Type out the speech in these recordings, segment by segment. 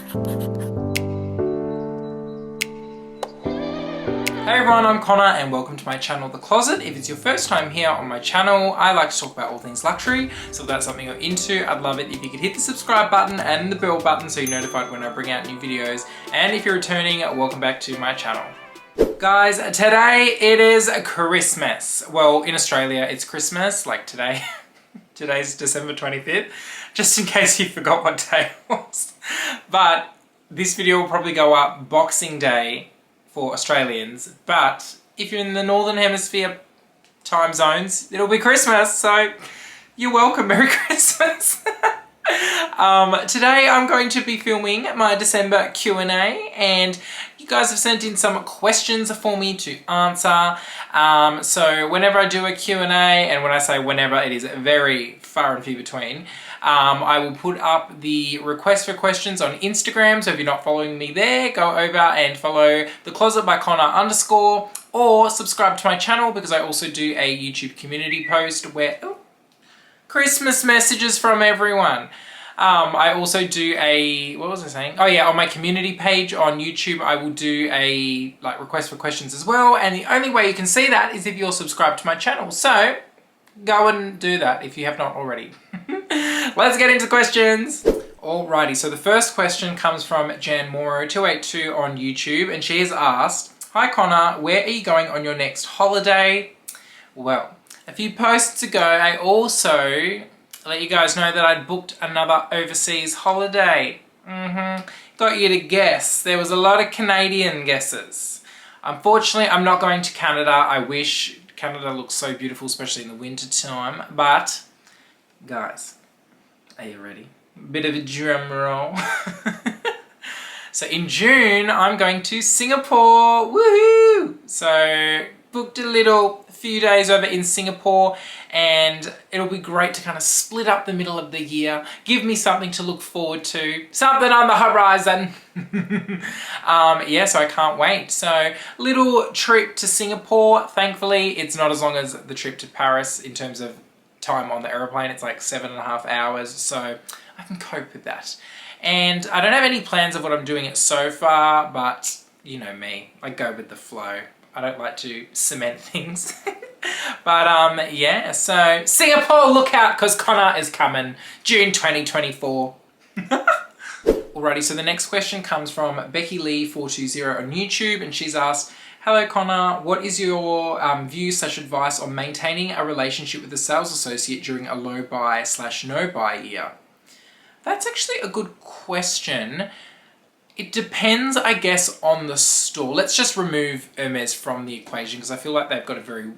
Hey everyone, I'm Connor and welcome to my channel, The Closet. If it's your first time here on my channel, I like to talk about all things luxury. So if that's something you're into, I'd love it if you could hit the subscribe button and the bell button so you're notified when I bring out new videos. And if you're returning, welcome back to my channel. Guys, today it is Christmas. Well, in Australia, it's Christmas, like today. Today's December 25th, just in case you forgot what day it was. But this video will probably go up Boxing Day for Australians, but if you're in the Northern Hemisphere time zones, it'll be Christmas, so you're welcome. Merry Christmas. Today I'm going to be filming my December Q&A, and you guys have sent in some questions for me to answer. So whenever I do a Q&A, and when I say whenever, it is very far and few between, I will put up the request for questions on Instagram. So if you're not following me there, go over and follow theclosetbyconnor_ or subscribe to my channel, because I also do a YouTube community post where Christmas messages from everyone. I also do a, what was I saying? Oh yeah, on my community page on YouTube, I will do a request for questions as well. And the only way you can see that is if you're subscribed to my channel. So go and do that if you have not already. Let's get into questions. Alrighty, so the first question comes from Jan Moro 282 on YouTube, and she has asked, "Hi Connor, where are you going on your next holiday?" Well, a few posts ago, I also let you guys know that I'd booked another overseas holiday. Got you to guess. There was a lot of Canadian guesses. Unfortunately, I'm not going to Canada. I wish. Canada looks so beautiful, especially in the winter time. But, guys, are you ready? Bit of a drum roll. So in June, I'm going to Singapore. Woohoo! So booked a few days over in Singapore, and it'll be great to kind of split up the middle of the year, give me something to look forward to, something on the horizon. Yeah, so I can't wait. So little trip to Singapore. Thankfully, it's not as long as the trip to Paris in terms of time on the aeroplane. It's like 7.5 hours, so I can cope with that. And I don't have any plans of what I'm doing it so far, but you know me, I go with the flow. I don't like to cement things. But yeah, so Singapore, look out, because Connor is coming. June 2024. Alrighty, so the next question comes from Becky Lee 420 on YouTube, and she's asked, "Hello Connor, what is your view/advice on maintaining a relationship with a sales associate during a low buy/no buy year?" That's actually a good question. It depends, I guess, on the store. Let's just remove Hermes from the equation, because I feel like they've got a very,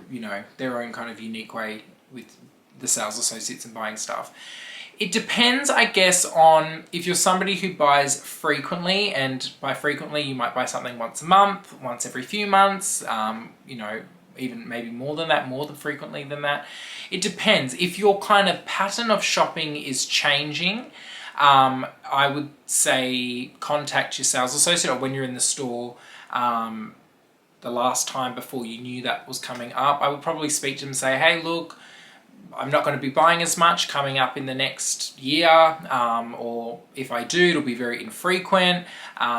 their own kind of unique way with the sales associates and buying stuff. It depends, I guess, on if you're somebody who buys frequently, and by frequently you might buy something once a month, once every few months, even maybe more than that, more than frequently than that. It depends. If your kind of pattern of shopping is changing, I would say contact your sales associate, or when you're in the store, the last time before you knew that was coming up, I would probably speak to them and say, "Hey, look, I'm not going to be buying as much coming up in the next year, or if I do, it'll be very infrequent.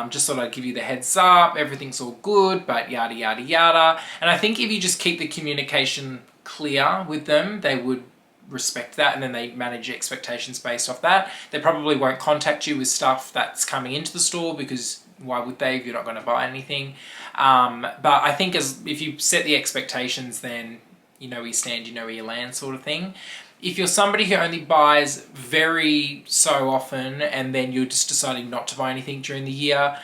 Just thought I'd give you the heads up. Everything's all good, but yada, yada, yada." And I think if you just keep the communication clear with them, they would respect that, and then they manage expectations based off that. They probably won't contact you with stuff that's coming into the store, because why would they if you're not going to buy anything? But I think if you set the expectations, then you know where you stand, you know where you land, sort of thing. If you're somebody who only buys very so often, and then you're just deciding not to buy anything during the year,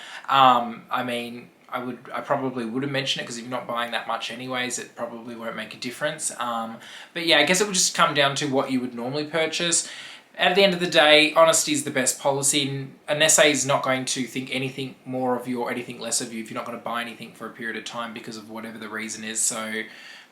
I probably would have mentioned it, because if you're not buying that much anyways, it probably won't make a difference. But yeah, I guess it would just come down to what you would normally purchase. At the end of the day, honesty is the best policy. An SA is not going to think anything more of you or anything less of you if you're not going to buy anything for a period of time because of whatever the reason is. So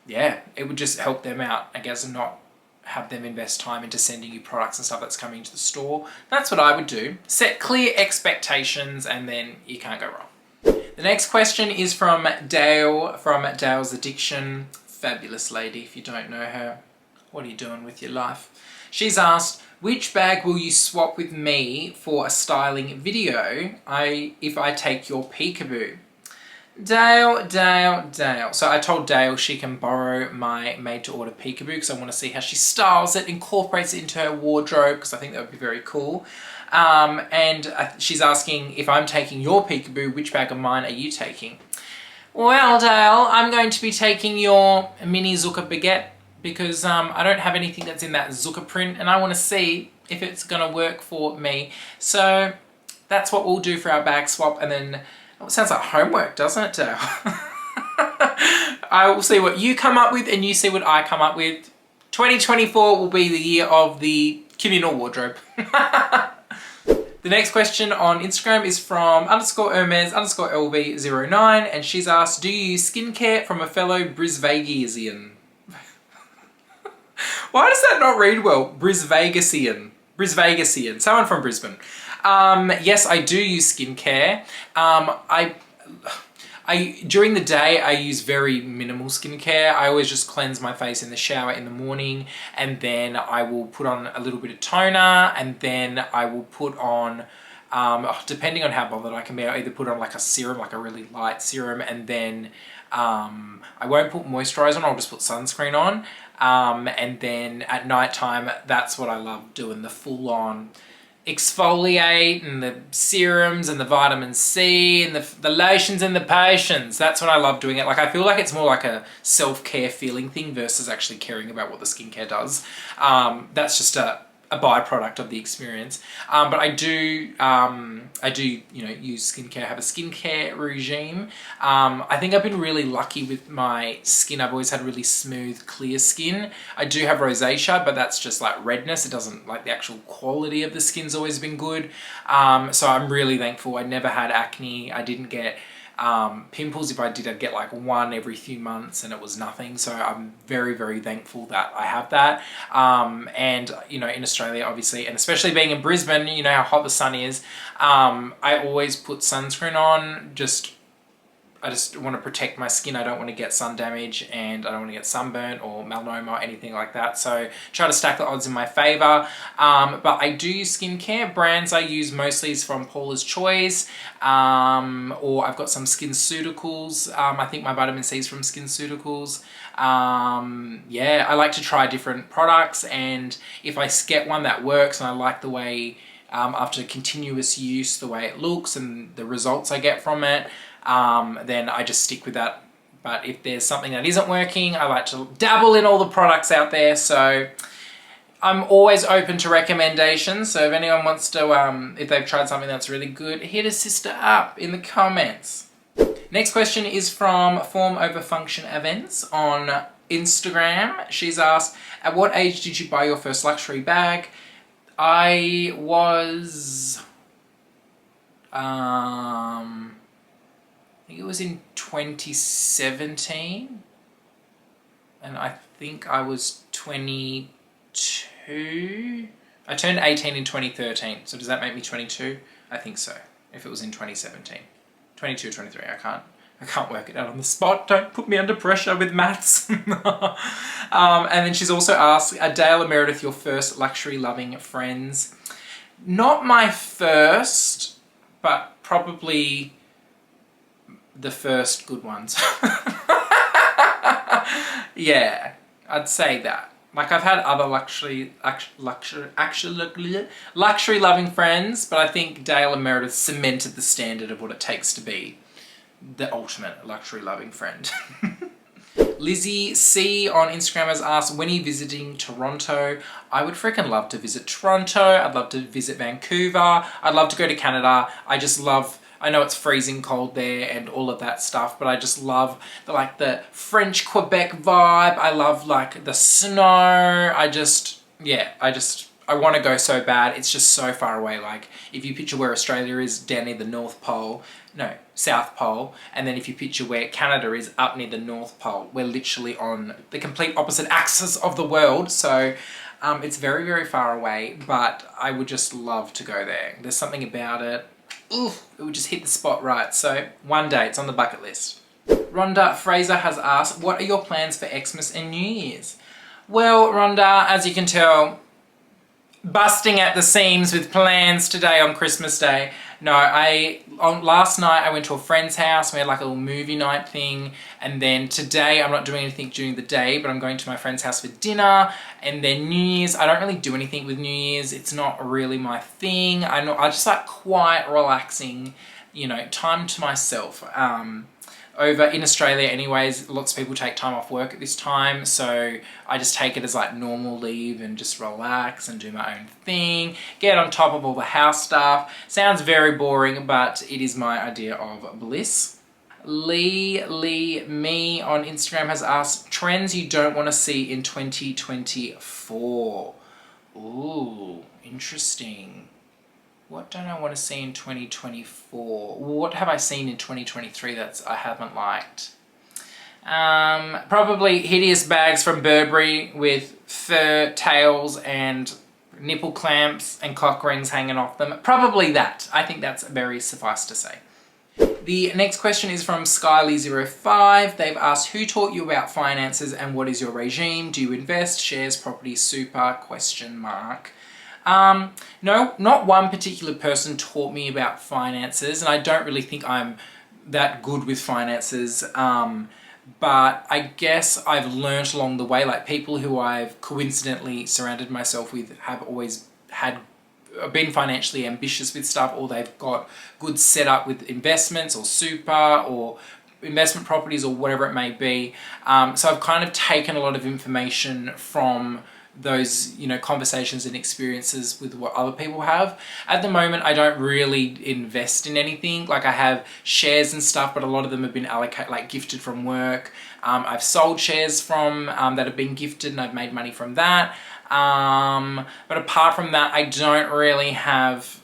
yeah, it would just help them out, I guess, and not have them invest time into sending you products and stuff that's coming into the store. That's what I would do. Set clear expectations, and then you can't go wrong. The next question is from Dale, from Dale's Addiction. Fabulous lady. If you don't know her, what are you doing with your life? She's asked, Which bag will you swap with me for a styling video if I take your peekaboo? Dale. So I told Dale she can borrow my made-to-order peekaboo because I want to see how she styles it, incorporates it into her wardrobe, because I think that would be very cool. And she's asking if I'm taking your peekaboo, which bag of mine are you taking? Well, Dale, I'm going to be taking your mini Zucca baguette because I don't have anything that's in that Zucca print and I want to see if it's going to work for me. So that's what we'll do for our bag swap, and then it sounds like homework, doesn't it, Dale? I will see what you come up with and you see what I come up with. 2024 will be the year of the communal wardrobe. The next question on Instagram is from _Hermes_LV09, and she's asked, do you use skincare from a fellow Brisvegasian? Why does that not read well? Brisvegasian. Someone from Brisbane. Yes, I do use skincare. During the day, I use very minimal skincare. I always just cleanse my face in the shower in the morning, and then I will put on a little bit of toner, and then I will put on, depending on how bothered I can be, I'll either put on like a serum, like a really light serum, and then I won't put moisturizer on, I'll just put sunscreen on. And then at night time, that's what I love doing, the full-on exfoliate and the serums and the vitamin C and the lotions and the potions. That's what I love doing it. Like, I feel like it's more like a self-care feeling thing versus actually caring about what the skincare does. That's just a byproduct of the experience. But I do, you know, use skincare, have a skincare regime. I think I've been really lucky with my skin. I've always had really smooth, clear skin. I do have rosacea, but that's just like redness. It doesn't, like, the actual quality of the skin's always been good. So I'm really thankful. I never had acne. I didn't get pimples. If I did, I'd get like one every few months and it was nothing. So I'm very, very thankful that I have that. And, you know, in Australia, obviously, and especially being in Brisbane, you know how hot the sun is. I always put sunscreen on. I just want to protect my skin. I don't want to get sun damage, and I don't want to get sunburnt or melanoma or anything like that. So try to stack the odds in my favor. But I do use skincare. Brands I use mostly is from Paula's Choice, or I've got some SkinCeuticals. I think my vitamin C is from SkinCeuticals. Yeah, I like to try different products, and if I get one that works and I like the way, after continuous use, the way it looks and the results I get from it, then I just stick with that. But if there's something that isn't working, I like to dabble in all the products out there. So I'm always open to recommendations. So if anyone wants to, if they've tried something that's really good, hit a sister up in the comments. Next question is from Form Over Function Events on Instagram. She's asked, at what age did you buy your first luxury bag? I was, I think it was in 2017, and I think I was 22. I turned 18 in 2013, so does that make me 22? I think so, if it was in 2017. 22 or 23, I can't work it out on the spot. Don't put me under pressure with maths. And then she's also asked, are Dale and Meredith your first luxury loving friends? Not my first, but probably the first good ones. Yeah, I'd say that. Like, I've had other luxury loving friends, but I think Dale and Meredith cemented the standard of what it takes to be the ultimate luxury loving friend. Lizzie C on Instagram has asked, when are you visiting Toronto? I would freaking love to visit Toronto. I'd love to visit Vancouver. I'd love to go to Canada. I know it's freezing cold there and all of that stuff, but I just love the French Quebec vibe. I love like the snow. I want to go so bad. It's just so far away. Like, if you picture where Australia is down near the South Pole, and then if you picture where Canada is up near the North Pole, we're literally on the complete opposite axis of the world. So it's very, very far away, but I would just love to go there. There's something about it. Oof, it would just hit the spot right. So one day, it's on the bucket list. Rhonda Fraser has asked, what are your plans for Xmas and New Year's? Well, Rhonda, as you can tell, busting at the seams with plans today on Christmas Day. No, last night I went to a friend's house. We had like a little movie night thing. And then today I'm not doing anything during the day, but I'm going to my friend's house for dinner. And then New Year's, I don't really do anything with New Year's. It's not really my thing. I just like quiet, relaxing, you know, time to myself. Over in Australia anyways, lots of people take time off work at this time, so I just take it as like normal leave and just relax and do my own thing, get on top of all the house stuff. Sounds very boring, but it is my idea of bliss. Me on Instagram has asked, trends you don't want to see in 2024. Ooh, interesting. What don't I want to see in 2024? What have I seen in 2023 that I haven't liked? Probably hideous bags from Burberry with fur tails and nipple clamps and cock rings hanging off them. Probably that. I think that's very suffice to say. The next question is from Skyly05. They've asked, who taught you about finances and what is your regime? Do you invest, shares, property, super? ? No, not one particular person taught me about finances, and I don't really think I'm that good with finances, but I guess I've learnt along the way, like people who I've coincidentally surrounded myself with have always been financially ambitious with stuff, or they've got good setup with investments or super or investment properties or whatever it may be. So I've kind of taken a lot of information from those, you know, conversations and experiences with what other people have. At the moment, I don't really invest in anything. Like I have shares and stuff, but a lot of them have been allocated, like gifted from work. I've sold shares from that have been gifted and I've made money from that. But apart from that, I don't really have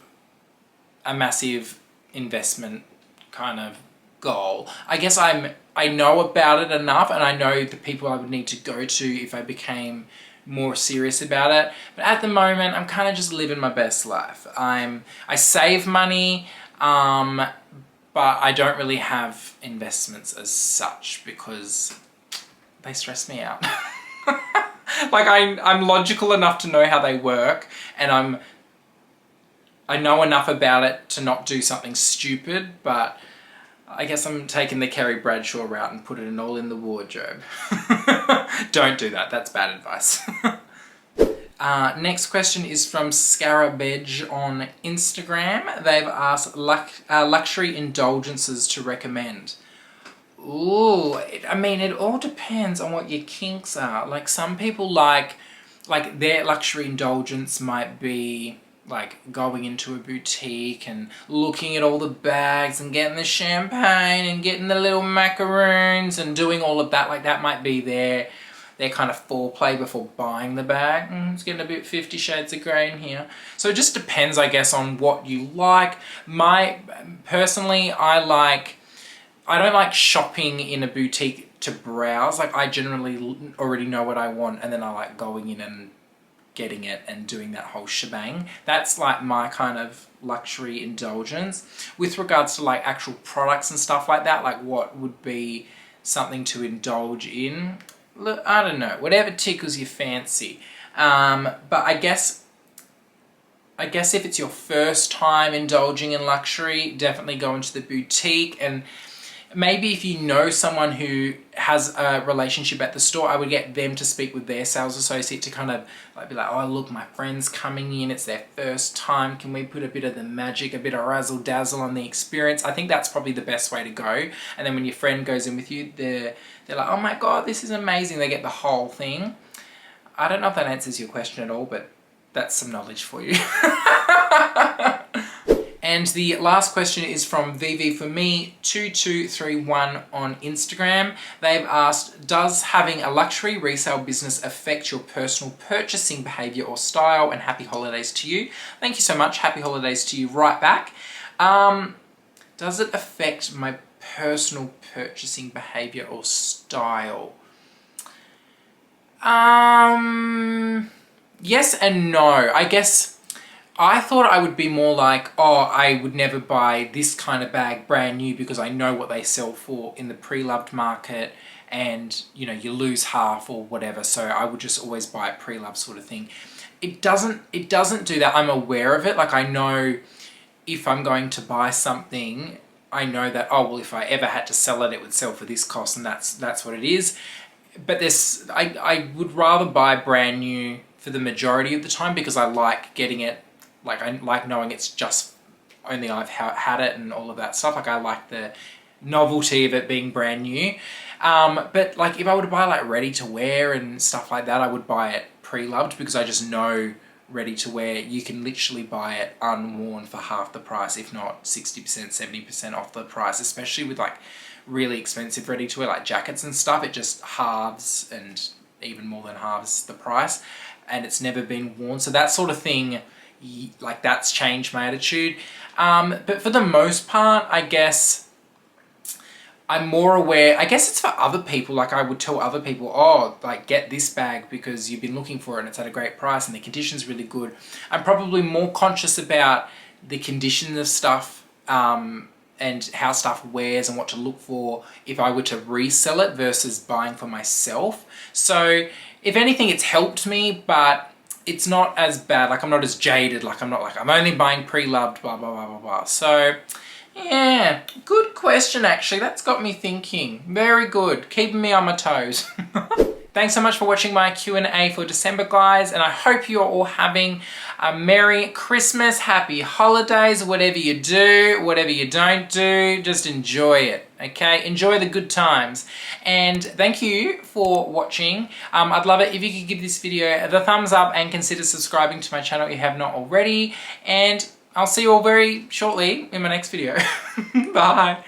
a massive investment kind of goal. I guess I know about it enough, and I know the people I would need to go to if I became more serious about it. But at the moment, I'm kind of just living my best life. I save money, but I don't really have investments as such because they stress me out. Like I'm logical enough to know how they work, and I know enough about it to not do something stupid, but I guess I'm taking the Kerry Bradshaw route and put it all in the wardrobe. Don't do that, that's bad advice. Next question is from Scarabedge on Instagram. They've asked luxury indulgences to recommend. Ooh, I mean, it all depends on what your kinks are. Like some people like their luxury indulgence might be like going into a boutique and looking at all the bags and getting the champagne and getting the little macaroons and doing all of that. Like that might be their kind of foreplay before buying the bag. It's getting a bit 50 Shades of Grey in here. So it just depends, I guess, on what you like. Personally, I don't like shopping in a boutique to browse. Like I generally already know what I want, and then I like going in and getting it and doing that whole shebang. That's like my kind of luxury indulgence. With regards to like actual products and stuff like that, like what would be something to indulge in? Look, I don't know, whatever tickles your fancy. But I guess if it's your first time indulging in luxury, definitely go into the boutique. And maybe if you know someone who has a relationship at the store, I would get them to speak with their sales associate to kind of like be like, oh look, my friend's coming in, it's their first time, can we put a bit of the magic, a bit of razzle dazzle on the experience? I think that's probably the best way to go. And then when your friend goes in with you, they're like, oh my god, this is amazing, they get the whole thing. I don't know if that answers your question at all, but that's some knowledge for you. And the last question is from VV4Me2231 on Instagram. They've asked, does having a luxury resale business affect your personal purchasing behaviour or style? And happy holidays to you. Thank you so much. Happy holidays to you right back. Does it affect my personal purchasing behaviour or style? Yes and no. I guess I thought I would be more like, oh, I would never buy this kind of bag brand new because I know what they sell for in the pre-loved market, and you know, you lose half or whatever, so I would just always buy a pre-loved sort of thing. it doesn't do that. I'm aware of it. Like, I know if I'm going to buy something, I know that, oh, well, if I ever had to sell it, it would sell for this cost, and that's what it is. But I would rather buy brand new for the majority of the time, because I like getting it, like, I like knowing it's just only I've had it and all of that stuff. Like, I like the novelty of it being brand new. But like, if I were to buy like ready to wear and stuff like that, I would buy it pre-loved, because I just know ready to wear, you can literally buy it unworn for half the price, if not 60%, 70% off the price, especially with like really expensive ready to wear, like jackets and stuff. It just halves, and even more than halves the price, and it's never been worn. So that sort of thing, like, that's changed my attitude. But for the most part, I guess I'm more aware. I guess it's for other people. Like, I would tell other people, oh, like, get this bag because you've been looking for it and it's at a great price and the condition's really good. I'm probably more conscious about the condition of stuff, and how stuff wears and what to look for if I were to resell it versus buying for myself. So if anything, it's helped me, but it's not as bad. Like, I'm not as jaded. Like, I'm not like, I'm only buying pre-loved, blah, blah, blah, blah, blah. So yeah, good question, actually. That's got me thinking. Very good. Keeping me on my toes. Thanks so much for watching my Q&A for December, guys, and I hope you're all having a Merry Christmas, Happy Holidays, whatever you do, whatever you don't do, just enjoy it, okay? Enjoy the good times. And thank you for watching. I'd love it if you could give this video the thumbs up and consider subscribing to my channel if you have not already. And I'll see you all very shortly in my next video. Bye.